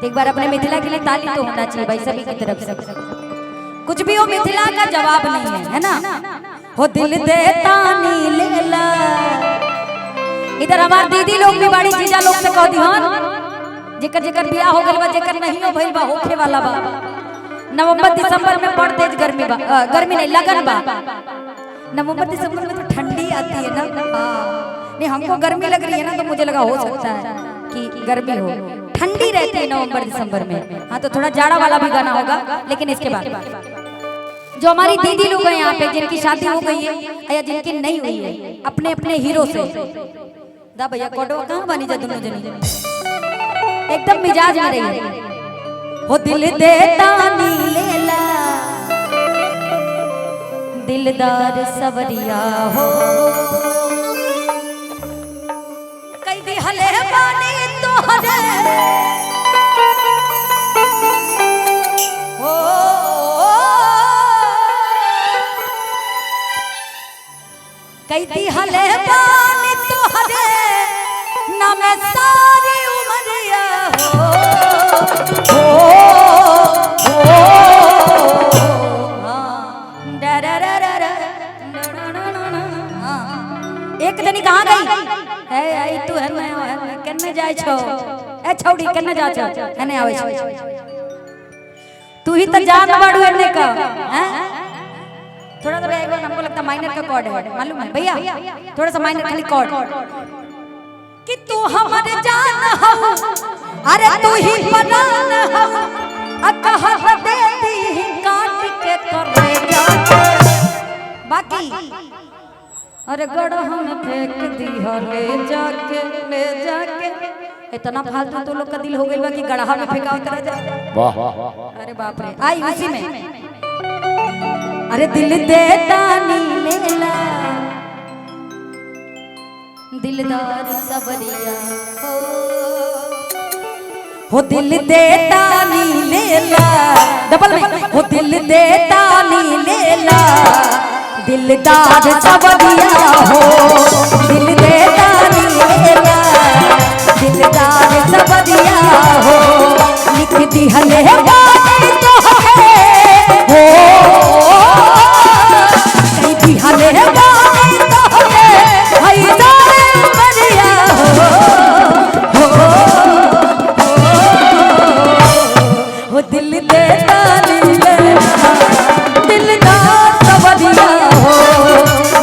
एक बार अपने मिथिला के लिए ताली तो होना चाहिए भाई सभी की तरफ से। कुछ भी हो मिथिला का जवाब नहीं है ना। हो दिल दे तानी लेला। इधर हमार दीदी लोग भी बड़ी जीजा लोग से कह दिहन जेकर जेकर बियाह हो गइल बा जेकर नहीं हो भइल बा होखे वाला बा। नवंबर दिसंबर में बड़ तेज गर्मी बा, गर्मी नहीं लगन बा। नवंबर दिसंबर में तो ठंडी आती है ना। नहीं हमको गर्मी लग रही है ना तो मुझे लगा हो सकता है कि गर्मी हो। ठंडी रहती है नवंबर दिसंबर में। हाँ तो थोड़ा जाड़ा वाला भी गाना होगा। लेकिन इसके बाद जो हमारी दीदी लोग हैं यहाँ पे जिनकी शादी हो गई है या जिनकी नहीं हुई है अपने अपने हीरो से दा भैया कोडो कहाँ बनी जा दोनों जनी एकदम मिजाज में रही। हो दिल दे तानी लेला दिलदार सवरिया हो कई दी हले बानी तो हरे हो कई दी हले बानी तो हरे ना मैं सारी उमरिया हो एक दिन कहाँ गई ए तू है मैं कन्ने जाय छो ए छौड़ी कन्ने जा छो एने आवे छो तू ही तो जान बाड़ू एने का हैं थोड़ा सा एक बार हमको लगता माइनर का कॉर्ड है मालूम है भैया थोड़ा सा माइनर खाली कॉर्ड कि तू हमारे जान हो अरे तू ही परान हो अकहर देती काट के करे जाके बाकी अरे गड़ा हम फेंक दी हो ले जाके इतना फालतू तो लोग का दिल हो गई बा कि गड़ा में फेंका उतर जा। वाह अरे बाप रे आई उसी में अरे दिल दे तानी लेला दिलदार सवरिया हो दिल दे तानी लेला डबल में हो दिल दे तानी लेला दिलदार सवरिया हो दिल दे तानी लेला दिलदार सवरिया हो लिख दी हले बानी तो है हो लिख दी हले बानी तो है हई जाने मरिया हो दिल दे तानी लेला दिलदार सवरिया हो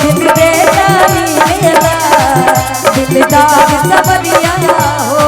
दिल दे तानी लेला दिलदार सवरिया हो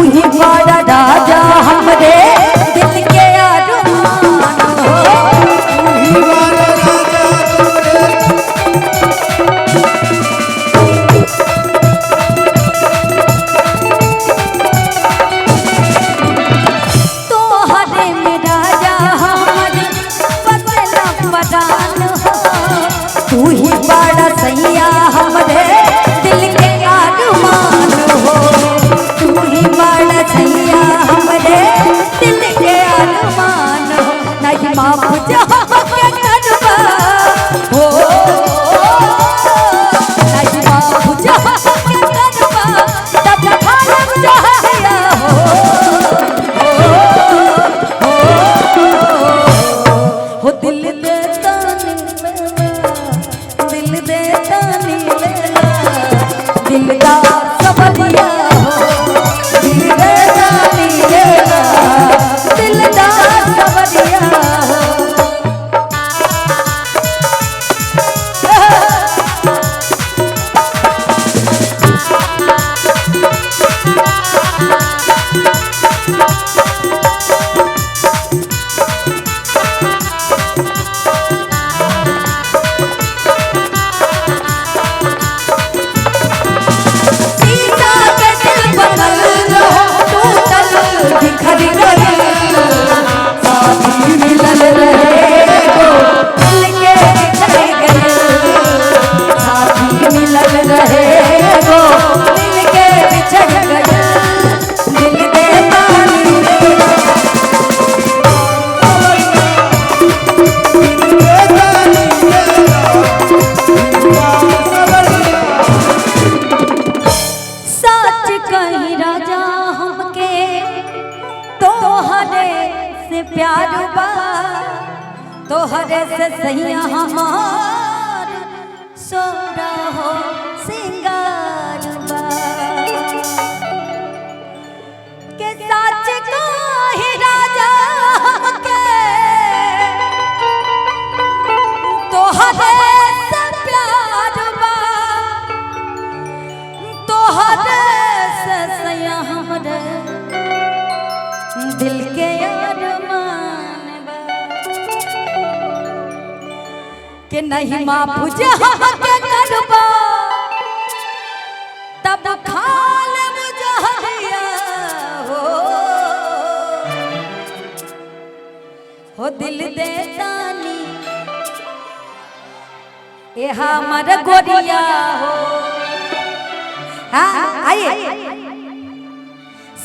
राजा हमरे दिल के अरमान तो हरे में राजा हमरे बदला परान हो तू ही बड़ा सैया हमरे दिल के अरमान हो तू ही बड़ा सैया हमरे दिल के अरमान हो नहीं माफ जा के करबा हो नहीं माफ जा के करबा तब खालम जहया हो दिल दे तानी लेला दिल दे तानी लेला दिलदार सवरिया हो दिल दे तानी लेला दिलदार सवरिया हो तोहरे से सैया हमार सोरा हो सिंगार बा के सच को ही राजा के तोहरे से प्यार बा तोहरे से सैया हमरे दिल के अरमान बा के नहीं माँ पूजा के करबा तब खाल मुझहरिया हो दिल दे तानी ए हमर गोरिया हो। हाँ आइए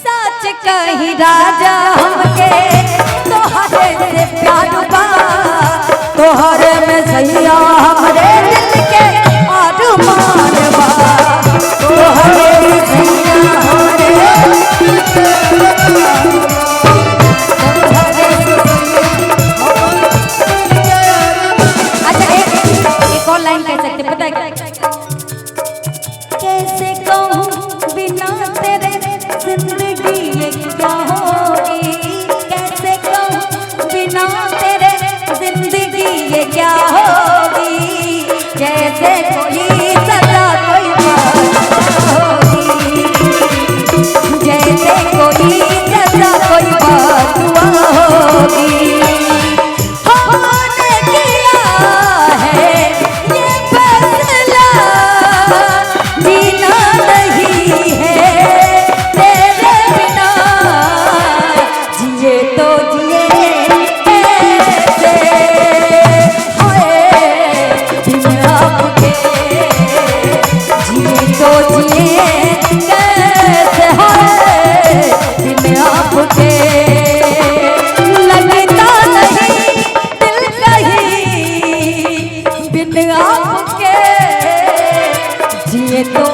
सच कही राजा हमके तोहरे से प्यार बा तोहरे में सैया हमरे दिल के अरमान बा तोहरे में सैया हमरे अच्छा एक और लाइन कह सकते पता है कैसे कहूँ बिना तेरे जिंदगी ये क्या होगी कैसे कहूँ बिना तेरे जिंदगी ये क्या होगी जैसे कोई सदा कोई बात होगी जैसे कोई सदा कोई बात होगी हमने किया है ये फैसला जीना नहीं है तेरे बिना जिए तो जिए कैसे हाय बिन आपके जिए तो जिए कैसे हाय बिन आपके लगता नहीं दिल कहीं बिन आपके जिए तो